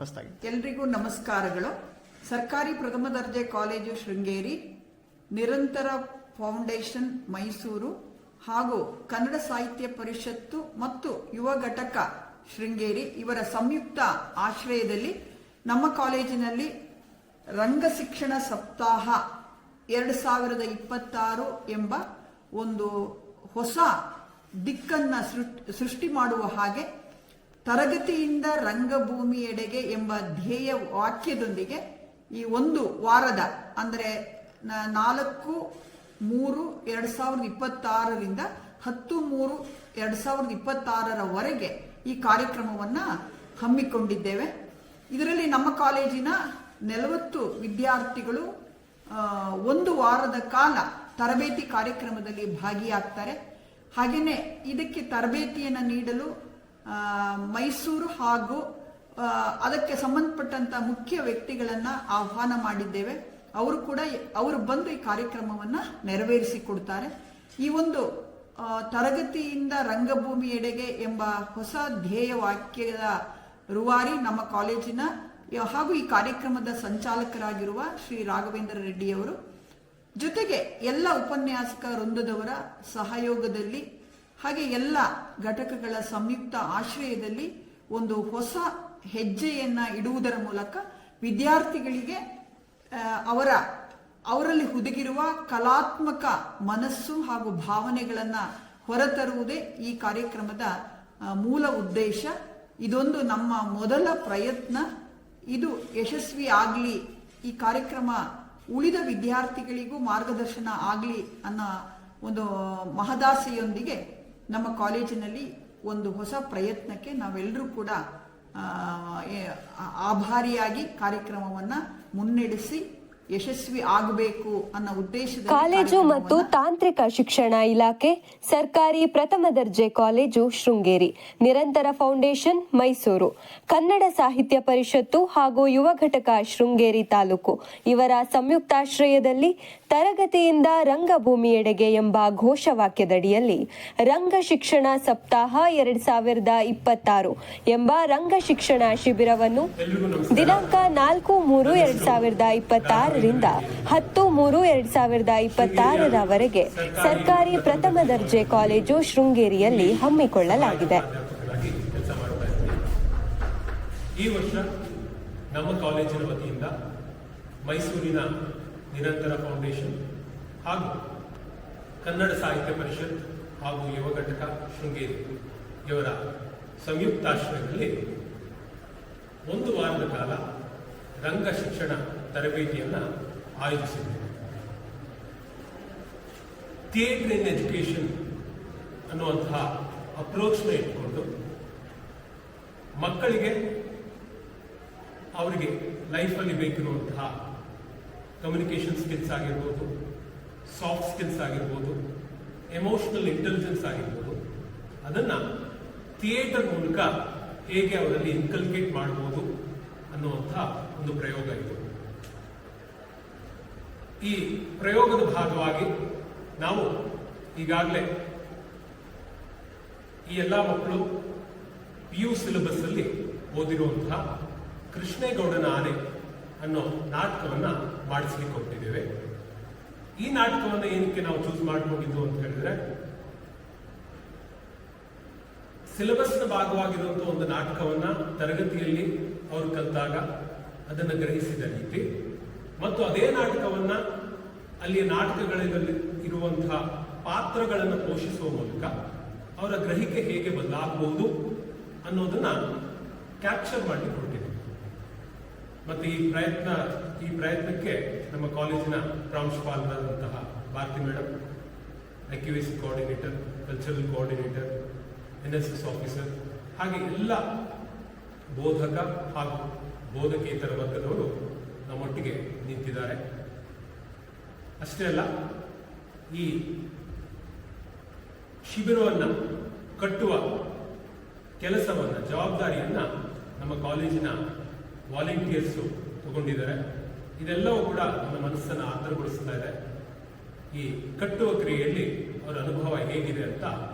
ಹೊಸದಾಗಿ. ಎಲ್ರಿಗೂ ನಮಸ್ಕಾರಗಳು. ಸರ್ಕಾರಿ ಪ್ರಥಮ ದರ್ಜೆ ಕಾಲೇಜು ಶೃಂಗೇರಿ, ನಿರಂತರ ಫೌಂಡೇಶನ್ ಮೈಸೂರು ಹಾಗೂ ಕನ್ನಡ ಸಾಹಿತ್ಯ ಪರಿಷತ್ತು ಮತ್ತು ಯುವ ಘಟಕ ಶೃಂಗೇರಿ ಇವರ ಸಂಯುಕ್ತ ಆಶ್ರಯದಲ್ಲಿ ನಮ್ಮ ಕಾಲೇಜಿನಲ್ಲಿ ರಂಗ ಶಿಕ್ಷಣ ಸಪ್ತಾಹ 2026 ಎಂಬ ಒಂದು ಹೊಸ ದಿಕ್ಕನ್ನ ಸೃಷ್ಟಿ ಮಾಡುವ ಹಾಗೆ ತರಗತಿಯಿಂದ ರಂಗಭೂಮಿಯೆಡೆಗೆ ಎಂಬ ಧ್ಯೇಯ ವಾಕ್ಯದೊಂದಿಗೆ ಈ ಒಂದು ವಾರದ ಅಂದರೆ 4/3/2026ರಿಂದ 10/3/2026 ಈ ಕಾರ್ಯಕ್ರಮವನ್ನು ಹಮ್ಮಿಕೊಂಡಿದ್ದೇವೆ. ಇದರಲ್ಲಿ ನಮ್ಮ ಕಾಲೇಜಿನ 40 ವಿದ್ಯಾರ್ಥಿಗಳು ಒಂದು ವಾರದ ಕಾಲ ತರಬೇತಿ ಕಾರ್ಯಕ್ರಮದಲ್ಲಿ ಭಾಗಿಯಾಗ್ತಾರೆ. ಹಾಗೆಯೇ ಇದಕ್ಕೆ ತರಬೇತಿಯನ್ನು ನೀಡಲು ಮೈಸೂರು ಹಾಗೂ ಅದಕ್ಕೆ ಸಂಬಂಧಪಟ್ಟಂತ ಮುಖ್ಯ ವ್ಯಕ್ತಿಗಳನ್ನ ಆಹ್ವಾನ ಮಾಡಿದ್ದೇವೆ. ಅವರು ಬಂದು ಈ ಕಾರ್ಯಕ್ರಮವನ್ನು ನೆರವೇರಿಸಿಕೊಡ್ತಾರೆ. ಈ ಒಂದು ತರಗತಿಯಿಂದ ರಂಗಭೂಮಿಯೆಡೆಗೆ ಎಂಬ ಹೊಸ ಧ್ಯೇಯ ವಾಕ್ಯದ ರೂವಾರಿ ನಮ್ಮ ಕಾಲೇಜಿನ ಹಾಗೂ ಈ ಕಾರ್ಯಕ್ರಮದ ಸಂಚಾಲಕರಾಗಿರುವ ಶ್ರೀ ರಾಘವೇಂದ್ರ ರೆಡ್ಡಿಯವರು, ಜೊತೆಗೆ ಎಲ್ಲ ಉಪನ್ಯಾಸಕ ವೃಂದದವರ ಸಹಯೋಗದಲ್ಲಿ ಹಾಗೆ ಎಲ್ಲ ಘಟಕಗಳ ಸಂಯುಕ್ತ ಆಶ್ರಯದಲ್ಲಿ ಒಂದು ಹೊಸ ಹೆಜ್ಜೆಯನ್ನ ಇಡುವುದರ ಮೂಲಕ ವಿದ್ಯಾರ್ಥಿಗಳಿಗೆ ಅವರಲ್ಲಿ ಹುದುಗಿರುವ ಕಲಾತ್ಮಕ ಮನಸ್ಸು ಹಾಗೂ ಭಾವನೆಗಳನ್ನು ಹೊರತರುವುದೇ ಈ ಕಾರ್ಯಕ್ರಮದ ಮೂಲ ಉದ್ದೇಶ. ಇದೊಂದು ನಮ್ಮ ಮೊದಲ ಪ್ರಯತ್ನ. ಇದು ಯಶಸ್ವಿ ಆಗಲಿ, ಈ ಕಾರ್ಯಕ್ರಮ ಉಳಿದ ವಿದ್ಯಾರ್ಥಿಗಳಿಗೂ ಮಾರ್ಗದರ್ಶನ ಆಗಲಿ ಅನ್ನೋ ಒಂದು ಮಹದಾಸೆಯೊಂದಿಗೆ ನಮ್ಮ ಕಾಲೇಜಿನಲ್ಲಿ ಒಂದು ಹೊಸ ಪ್ರಯತ್ನಕ್ಕೆ ನಾವೆಲ್ಲರೂ ಕೂಡ ಆಭಾರಿಯಾಗಿ ಕಾರ್ಯಕ್ರಮವನ್ನು ಮುನ್ನಡೆಸಿ ಯಶಸ್ವಿ ಆಗಬೇಕು ಅನ್ನೋ ಉದ್ದೇಶದಿಂದ ಕಾಲೇಜು ಮತ್ತು ತಾಂತ್ರಿಕ ಶಿಕ್ಷಣ ಇಲಾಖೆ, ಸರ್ಕಾರಿ ಪ್ರಥಮ ದರ್ಜೆ ಕಾಲೇಜು ಶೃಂಗೇರಿ, ನಿರಂತರ ಫೌಂಡೇಶನ್ ಮೈಸೂರು, ಕನ್ನಡ ಸಾಹಿತ್ಯ ಪರಿಷತ್ತು ಹಾಗೂ ಯುವ ಘಟಕ ಶೃಂಗೇರಿ ತಾಲೂಕು ಇವರ ಸಂಯುಕ್ತಾಶ್ರಯದಲ್ಲಿ ತರಗತಿಯಿಂದ ರಂಗಭೂಮಿಯೆಡೆಗೆ ಎಂಬ ಘೋಷವಾಕ್ಯದಡಿಯಲ್ಲಿ ರಂಗ ಶಿಕ್ಷಣ ಸಪ್ತಾಹ 2026 ಎಂಬ ರಂಗ ಶಿಕ್ಷಣ ಶಿಬಿರವನ್ನು ದಿನಾಂಕ 4/3/2026 ರಿಂದ 10/3/2026 ಸರ್ಕಾರಿ ಪ್ರಥಮ ದರ್ಜೆ ಕಾಲೇಜು ಶೃಂಗೇರಿಯಲ್ಲಿ ಹಮ್ಮಿಕೊಳ್ಳಲಾಗಿದೆ. ಈ ವರ್ಷ ನಮ್ಮ ಕಾಲೇಜಿನ ವತಿಯಿಂದ ಮೈಸೂರಿನ ನಿರಂತರ ಫೌಂಡೇಶನ್ ಹಾಗೂ ಕನ್ನಡ ಸಾಹಿತ್ಯ ಪರಿಷತ್ ಹಾಗೂ ಯುವ ಘಟಕ ಶೃಂಗೇರಿ ಇವರ ಸಂಯುಕ್ತಾಶ್ರಯದಲ್ಲಿ ಒಂದು ವಾರದ ಕಾಲ ರಂಗ ಶಿಕ್ಷಣ ತರಬೇತಿಯನ್ನು ಆಯೋಜಿಸಿದ್ದೇವೆ. ಥಿಯೇಟರ್ ಇನ್ ಎಜುಕೇಶನ್ ಅನ್ನುವಂತಹ ಅಪ್ರೋಚ್ನ ಇಟ್ಕೊಂಡು ಮಕ್ಕಳಿಗೆ ಅವರಿಗೆ ಲೈಫಲ್ಲಿ ಬೇಕಿರುವಂತಹ ಕಮ್ಯುನಿಕೇಷನ್ ಸ್ಕಿಲ್ಸ್ ಆಗಿರ್ಬೋದು, ಸಾಫ್ಟ್ ಸ್ಕಿಲ್ಸ್ ಆಗಿರ್ಬೋದು, ಎಮೋಷನಲ್ ಇಂಟೆಲಿಜೆನ್ಸ್ ಆಗಿರ್ಬೋದು, ಅದನ್ನು ಥಿಯೇಟರ್ ಮೂಲಕ ಹೇಗೆ ಅವರಲ್ಲಿ ಇನ್ಕಲ್ಕೇಟ್ ಮಾಡಬಹುದು ಅನ್ನುವಂಥ ಒಂದು ಪ್ರಯೋಗ ಇದು. ಈ ಪ್ರಯೋಗದ ಭಾಗವಾಗಿ ನಾವು ಈಗಾಗಲೇ ಈ ಎಲ್ಲ ಮಕ್ಕಳು PU ಸಿಲೆಬಸ್ ಅಲ್ಲಿ ಓದಿರುವಂತಹ ಕೃಷ್ಣೇಗೌಡನ ಆನೆ ಅನ್ನೋ ನಾಟಕವನ್ನ ಮಾಡಿಸ್ಲಿಕ್ಕೆ ಹೋಗ್ತಿದ್ದೇವೆ. ಈ ನಾಟಕವನ್ನು ಏನಕ್ಕೆ ನಾವು ಚೂಸ್ ಮಾಡ್ಕೊಂಡಿದ್ದು ಅಂತ ಹೇಳಿದ್ರೆ, ಸಿಲೆಬಸ್ನ ಭಾಗವಾಗಿರುವಂತಹ ಒಂದು ನಾಟಕವನ್ನ ತರಗತಿಯಲ್ಲಿ ಅವರು ಕಲಿತಾಗ ಅದನ್ನು ಗ್ರಹಿಸಿದ ರೀತಿ ಮತ್ತು ಅದೇ ನಾಟಕವನ್ನ ಅಲ್ಲಿಯ ನಾಟಕಗಳಲ್ಲಿ ಇರುವಂತಹ ಪಾತ್ರಗಳನ್ನು ಪೋಷಿಸುವ ಮೂಲಕ ಅವರ ಗ್ರಹಿಕೆ ಹೇಗೆ ಬದಲಾಗಬಹುದು ಅನ್ನೋದನ್ನ ಕ್ಯಾಪ್ಚರ್ ಮಾಡಲಿಕ್ಕೆ ಹೊರಟಿದೆ. ಮತ್ತೆ ಈ ಪ್ರಯತ್ನಕ್ಕೆ ನಮ್ಮ ಕಾಲೇಜಿನ ಪ್ರಾಂಶುಪಾಲರಾದಂತಹ Bharati madam, IQAC coordinator, cultural coordinator, NSS officer, ಹಾಗೆ ಎಲ್ಲ ಬೋಧಕ ಹಾಗೂ ಬೋಧಕೇತರ ವರ್ಗದವರು ನಮ್ಮೊಟ್ಟಿಗೆ ನಿಂತಿದ್ದಾರೆ. ಅಷ್ಟೇ ಅಲ್ಲ, ಈ ಶಿಬಿರವನ್ನು ಕಟ್ಟುವ ಕೆಲಸವನ್ನ, ಜವಾಬ್ದಾರಿಯನ್ನ ನಮ್ಮ ಕಾಲೇಜಿನ ವಾಲಂಟಿಯರ್ಸ್ ತಗೊಂಡಿದ್ದಾರೆ. ಇದೆಲ್ಲವೂ ಕೂಡ ನನ್ನ ಮನಸ್ಸನ್ನು ಆತರಗೊಳಿಸ್ತಾ ಇದೆ. ಈ ಕಟ್ಟುವ ಕ್ರಿಯೆಯಲ್ಲಿ ಅವರ ಅನುಭವ ಹೇಗಿದೆ ಅಂತ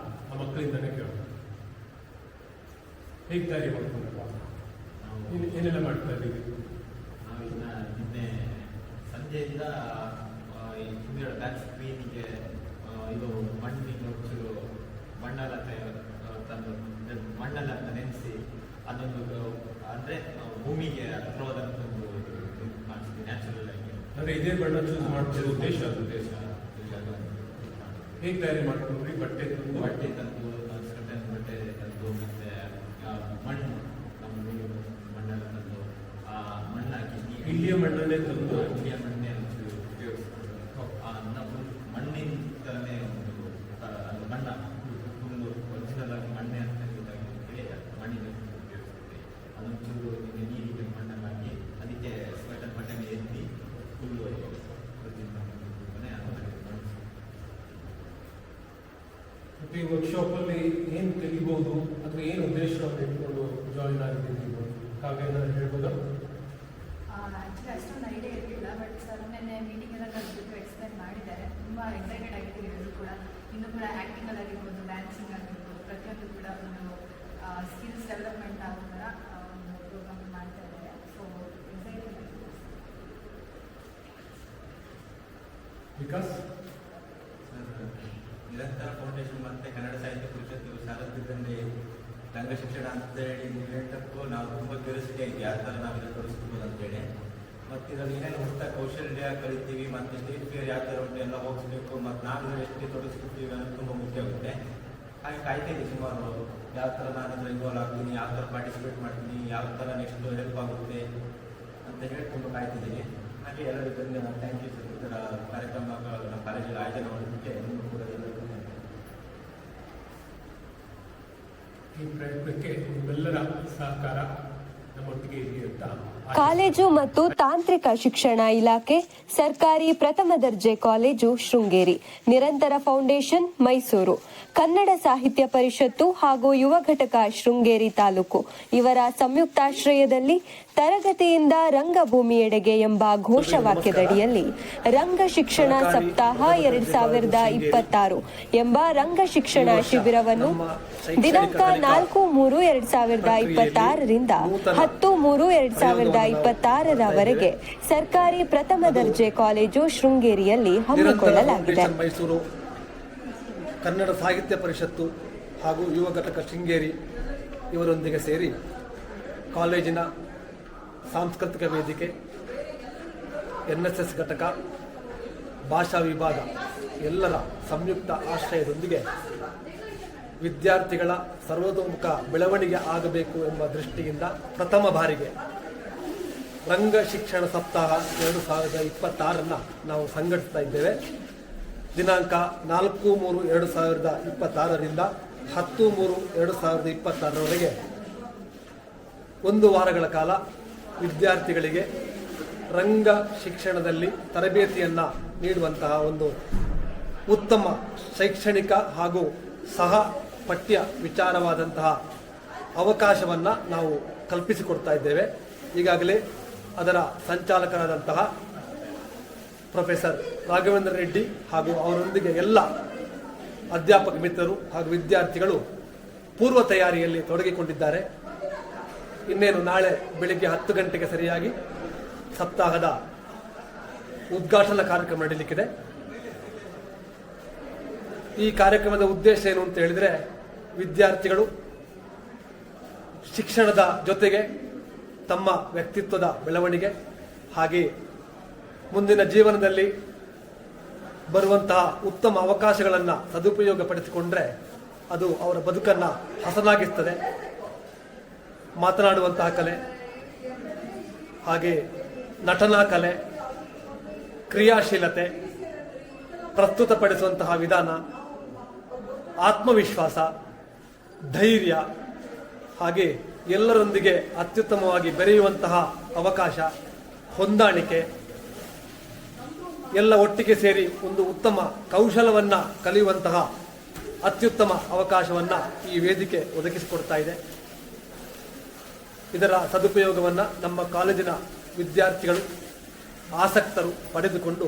ಆ ಮಕ್ಕಳಿಂದನೇ ಕೇಳೋಣ. ಹೇಗೆ ತಯಾರಿ ಮಾಡ್ಕೊಂಡ್ರಪ್ಪ? ನಾವು ಏನೆಲ್ಲ ಮಾಡ್ತಾ ಇದ್ದೀವಿ? ನಾವಿನ್ನ ನಿನ್ನೆ ಸಂಜೆಯಿಂದ ಹಿಂದಿನ ಬ್ಯಾಕ್ ಸ್ಕ್ರೀನಿಗೆ ಇದು ಮಣ್ಣಿಗೆ ಒಂಚೂರು ಮಣ್ಣೆಲ್ಲ ತಂದು ಮಣ್ಣೆಲ್ಲ ನೆನೆಸಿ ಅದೊಂದು ಅಂದರೆ ಭೂಮಿಗೆ ಹತ್ರವಾದಂಥದ್ದು ಮಾಡಿಸ್ತೀವಿ ನ್ಯಾಚುರಲ್ ಆಗಿ. ಅಂದರೆ ಇದೇ ಬಣ್ಣ ಚೂಸ್ ಮಾಡ್ತಿರೋ ಉದ್ದೇಶ ಹೇಗೆ ತಯಾರಿ ಮಾಡ್ಕೊಂಡ್ರಿ? ಬಟ್ಟೆ ತಂದು ಬಟ್ಟೆ ತಂದು ಬಟ್ಟೆ ತಂದು ಮತ್ತೆ ಮಣ್ಣು ನಮ್ಮ ಮಣ್ಣೆಲ್ಲ ತಂದು ಆ ಮಣ್ಣು ಹಾಕಿ ಇಲ್ಲಿಯ ಮಣ್ಣನ್ನೇ ತಂದು ಇಲ್ಲಿಯ ಮಣ್ಣೆ ಉಪಯೋಗಿಸ್ಕೊಂಡು ನಮ್ಮ ಮಣ್ಣಿಂದಲೇ ಒಂದು ಮಣ್ಣ ಫುಲ್ಲು ಒರಿಜಿನಲ್ ಆಗಿ ಮಣ್ಣೆ ಅಂತ ಹೇಳಿ ಮಣ್ಣಿನ ಉಪಯೋಗಿಸ್ತೀವಿ. ಅದೊಂಚೂರು ನೀರಿಗೆ ಮಣ್ಣನ್ನು ಹಾಕಿ ಅದಕ್ಕೆ ಸ್ವೆಟರ್ ಬಟ್ಟೆ ಎತ್ತಿ ಫುಲ್ಲು ಈ ವರ್ಕ್ಶಾಪ್ ಅಲ್ಲಿ ಏನು ಕಲಿಬಹುದು ಅಥವಾ ಏನು ಉದ್ದೇಶವನ್ನು ಇಟ್ಕೊಂಡು ಜಾಯಿನ್ ಆಗಿದ್ದೀನಿ ನೀವು? ಕಾವ್ಯ ಹೇಳ್ಬೋದಾ? ಆ್ಯಕ್ಚುಲಿ ಅಷ್ಟೊಂದು ಐಡಿಯಾ ಇರಲಿಲ್ಲ, ಬಟ್ ಸರ್ ನೆನ್ನೆ ಮೀಟಿಂಗ್ ಎಲ್ಲ ಕರೆದ್ಬಿಟ್ಟು ಎಕ್ಸ್ಪ್ಲೈನ್ ಮಾಡಿದ್ದಾರೆ. ತುಂಬ ಎಕ್ಸೈಟೆಡ್ ಆಗಿದ್ದೀವಿ ಎಲ್ಲರೂ ಕೂಡ. ಇನ್ನೂ ಕೂಡ ಆ್ಯಕ್ಟಿಂಗಲ್ಲಿ ಆಗಿರ್ಬೋದು, ಡ್ಯಾನ್ಸಿಂಗ್ ಆಗಿರ್ಬೋದು, ಪ್ರತಿಯೊಂದು ಕೂಡ ಒಂದು ಸ್ಕಿಲ್ಸ್ ಡೆವಲಪ್ಮೆಂಟ್ ಆಗೋ ಥರ ಒಂದು ಪ್ರೋಗ್ರಾಮ್ ಮಾಡ್ತಾ ಇದ್ದಾರೆ. ಸೊ ಎಕ್ಸೈಟೆಡ್ ಆಗಿದ್ದೀವಿ. ವಿಕಾಸ್ ನಿರಂತರ ಫೌಂಡೇಶನ್ ಮತ್ತು ಕನ್ನಡ ಸಾಹಿತ್ಯ ಪರಿಷತ್ತು ಸಾರಥ್ಯದಲ್ಲಿ ರಂಗ ಶಿಕ್ಷಣ ಅಂತ ಹೇಳಿ ನಿರ್ಣಯಕ್ಕೂ ನಾವು ತುಂಬ ಕ್ಯೂರಿಯಾಸಿಟಿ ಆಗಿದೆ ಯಾವ ಥರ ನಾವು ಇದನ್ನು ತೋರಿಸ್ಬೋದು ಅಂತೇಳಿ. ಮತ್ತು ಇದರಲ್ಲಿ ಏನೇನು ಹೊಸ ಕೌಶಲ್ಯ ಕಲಿತೀವಿ ಮತ್ತು ಸ್ಟೇಜ್ ಫಿಯರ್ ಯಾವ ಥರ ಉಂಟು ಎಲ್ಲ ಹೋಗಿಸ್ಬೇಕು ಮತ್ತು ನಾವು ಇದರಲ್ಲಿ ಎಷ್ಟು ತೊಡಗಿಸ್ಕೊತೀವಿ ಅನ್ನೋದು ತುಂಬ ಮುಖ್ಯ ಆಗುತ್ತೆ. ಹಾಗೆ ಕಾಯ್ತಾ ಇದ್ದೀವಿ ಸುಮಾರು ಯಾವ ಥರ ನಾನು ಅದರಲ್ಲಿ ಇನ್ವಾಲ್ವ್ ಆಗ್ತೀನಿ, ಯಾವ ಥರ ಪಾರ್ಟಿಸಿಪೇಟ್ ಮಾಡ್ತೀನಿ, ಯಾವ ಥರ ನೆಕ್ಸ್ಟ್ ಹೆಲ್ಪ್ ಆಗುತ್ತೆ ಅಂತ ಹೇಳಿ ತುಂಬ ಕಾಯ್ತಿದ್ದೀನಿ. ಹಾಗೆ ಎಲ್ಲರಿಗೂ ಥ್ಯಾಂಕ್ ಯು ಸರ್. ಈ ಥರ ಕಾರ್ಯಕ್ರಮ ನಮ್ಮ ಕಾಲೇಜಲ್ಲಿ ಆಯೋಜನೆ ಮಾಡೋದಕ್ಕೆ ಇನ್ನೂ ಕೂಡ ಎಲ್ಲರಿಗೂ ಈ ಪ್ರಯತ್ನಕ್ಕೆ ನಿಮ್ಮೆಲ್ಲರ ಸಹಕಾರ ನಮ್ಮೊಟ್ಟಿಗೆ ಇರಲಿ ಅಂತ. ಕಾಲೇಜು ಮತ್ತು ತಾಂತ್ರಿಕ ಶಿಕ್ಷಣ ಇಲಾಖೆ, ಸರ್ಕಾರಿ ಪ್ರಥಮ ದರ್ಜೆ ಕಾಲೇಜು ಶೃಂಗೇರಿ, ನಿರಂತರ ಫೌಂಡೇಶನ್ ಮೈಸೂರು, ಕನ್ನಡ ಸಾಹಿತ್ಯ ಪರಿಷತ್ತು ಹಾಗೂ ಯುವ ಘಟಕ ಶೃಂಗೇರಿ ತಾಲೂಕು ಇವರ ಸಂಯುಕ್ತಾಶ್ರಯದಲ್ಲಿ ತರಗತಿಯಿಂದ ರಂಗಭೂಮಿಯೆಡೆಗೆ ಎಂಬ ಘೋಷವಾಕ್ಯದಡಿಯಲ್ಲಿ ರಂಗ ಶಿಕ್ಷಣ ಸಪ್ತಾಹ 2026 ಎಂಬ ರಂಗ ಶಿಕ್ಷಣ ಶಿಬಿರವನ್ನು ದಿನಾಂಕ 4/3/2026 ರಿಂದ 10/3/2026 ಸರ್ಕಾರಿ ಪ್ರಥಮ ದರ್ಜೆ ಕಾಲೇಜು ಶೃಂಗೇರಿಯಲ್ಲಿ ಹಮ್ಮಿಕೊಳ್ಳಲಾಗಿದೆ. ಮೈಸೂರು, ಕನ್ನಡ ಸಾಹಿತ್ಯ ಪರಿಷತ್ತು ಹಾಗೂ ಯುವ ಘಟಕ ಶೃಂಗೇರಿ ಇವರೊಂದಿಗೆ ಸೇರಿ ಕಾಲೇಜಿನ ಸಾಂಸ್ಕೃತಿಕ ವೇದಿಕೆ, NSS ಘಟಕ, ಭಾಷಾ ವಿಭಾಗ ಎಲ್ಲರ ಸಂಯುಕ್ತ ಆಶ್ರಯದೊಂದಿಗೆ ವಿದ್ಯಾರ್ಥಿಗಳ ಸರ್ವತೋಮುಖ ಬೆಳವಣಿಗೆ ಆಗಬೇಕು ಎಂಬ ದೃಷ್ಟಿಯಿಂದ ಪ್ರಥಮ ಬಾರಿಗೆ ರಂಗ ಶಿಕ್ಷಣ ಸಪ್ತಾಹ 2026 ನಾವು ಸಂಘಟಿಸ್ತಾ ಇದ್ದೇವೆ. ದಿನಾಂಕ 4/3/2026 ರಿಂದ 10/3/2026 1 ವಾರಗಳ ಕಾಲ ವಿದ್ಯಾರ್ಥಿಗಳಿಗೆ ರಂಗ ಶಿಕ್ಷಣದಲ್ಲಿ ತರಬೇತಿಯನ್ನು ನೀಡುವಂತಹ ಒಂದು ಉತ್ತಮ ಶೈಕ್ಷಣಿಕ ಹಾಗೂ ಸಹ ಪಠ್ಯ ವಿಚಾರವಾದಂತಹ ಅವಕಾಶವನ್ನು ನಾವು ಕಲ್ಪಿಸಿಕೊಡ್ತಾ ಇದ್ದೇವೆ. ಈಗಾಗಲೇ ಅದರ ಸಂಚಾಲಕರಾದಂತಹ ಪ್ರೊಫೆಸರ್ ರಾಘವೇಂದ್ರ ರೆಡ್ಡಿ ಹಾಗೂ ಅವರೊಂದಿಗೆ ಎಲ್ಲ ಅಧ್ಯಾಪಕ ಮಿತ್ರರು ಹಾಗೂ ವಿದ್ಯಾರ್ಥಿಗಳು ಪೂರ್ವ ತಯಾರಿಯಲ್ಲಿ ತೊಡಗಿಕೊಂಡಿದ್ದಾರೆ. ಇನ್ನೇನು ನಾಳೆ ಬೆಳಿಗ್ಗೆ 10 ಗಂಟೆಗೆ ಸರಿಯಾಗಿ ಸಪ್ತಾಹದ ಉದ್ಘಾಟನಾ ಕಾರ್ಯಕ್ರಮ ನಡೆಯಲಿಕ್ಕಿದೆ. ಈ ಕಾರ್ಯಕ್ರಮದ ಉದ್ದೇಶ ಏನು ಅಂತ ಹೇಳಿದರೆ, ವಿದ್ಯಾರ್ಥಿಗಳು ಶಿಕ್ಷಣದ ಜೊತೆಗೆ ತಮ್ಮ ವ್ಯಕ್ತಿತ್ವದ ಬೆಳವಣಿಗೆ ಹಾಗೆ ಮುಂದಿನ ಜೀವನದಲ್ಲಿ ಬರುವಂತಹ ಉತ್ತಮ ಅವಕಾಶಗಳನ್ನು ಸದುಪಯೋಗಪಡಿಸಿಕೊಂಡ್ರೆ ಅದು ಅವರ ಬದುಕನ್ನು ಹಸನಾಗಿಸ್ತದೆ. ಮಾತನಾಡುವಂತಹ ಕಲೆ, ಹಾಗೆ ನಟನಾ ಕಲೆ, ಕ್ರಿಯಾಶೀಲತೆ, ಪ್ರಸ್ತುತಪಡಿಸುವಂತಹ ವಿಧಾನ, ಆತ್ಮವಿಶ್ವಾಸ, ಧೈರ್ಯ, ಹಾಗೆ ಎಲ್ಲರೊಂದಿಗೆ ಅತ್ಯುತ್ತಮವಾಗಿ ಬೆರೆಯುವಂತಹ ಅವಕಾಶ, ಹೊಂದಾಣಿಕೆ ಎಲ್ಲ ಒಟ್ಟಿಗೆ ಸೇರಿ ಒಂದು ಉತ್ತಮ ಕೌಶಲವನ್ನು ಕಲಿಯುವಂತಹ ಅತ್ಯುತ್ತಮ ಅವಕಾಶವನ್ನು ಈ ವೇದಿಕೆ ಒದಗಿಸಿಕೊಡ್ತಾ ಇದೆ. ಇದರ ಸದುಪಯೋಗವನ್ನು ನಮ್ಮ ಕಾಲೇಜಿನ ವಿದ್ಯಾರ್ಥಿಗಳು, ಆಸಕ್ತರು ಪಡೆದುಕೊಂಡು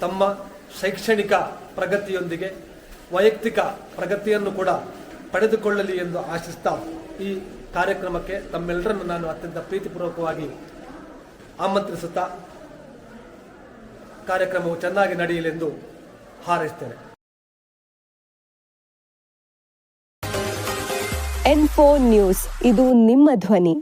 ತಮ್ಮ ಶೈಕ್ಷಣಿಕ ಪ್ರಗತಿಯೊಂದಿಗೆ ವೈಯಕ್ತಿಕ ಪ್ರಗತಿಯನ್ನು ಕೂಡ ಪಡೆದುಕೊಳ್ಳಲಿ ಎಂದು ಆಶಿಸ್ತಾ ಈ ಕಾರ್ಯಕ್ರಮಕ್ಕೆ ತಮ್ಮೆಲ್ಲರನ್ನು ನಾನು ಅತ್ಯಂತ ಪ್ರೀತಿಪೂರ್ವಕವಾಗಿ ಆಮಂತ್ರಿಸುತ್ತಾ ಕಾರ್ಯಕ್ರಮವು ಚೆನ್ನಾಗಿ ನಡೆಯಲೆಂದು ಹಾರೈಸ್ತೇನೆ. N4 ನ್ಯೂಸ್, ಇದು ನಿಮ್ಮ ಧ್ವನಿ.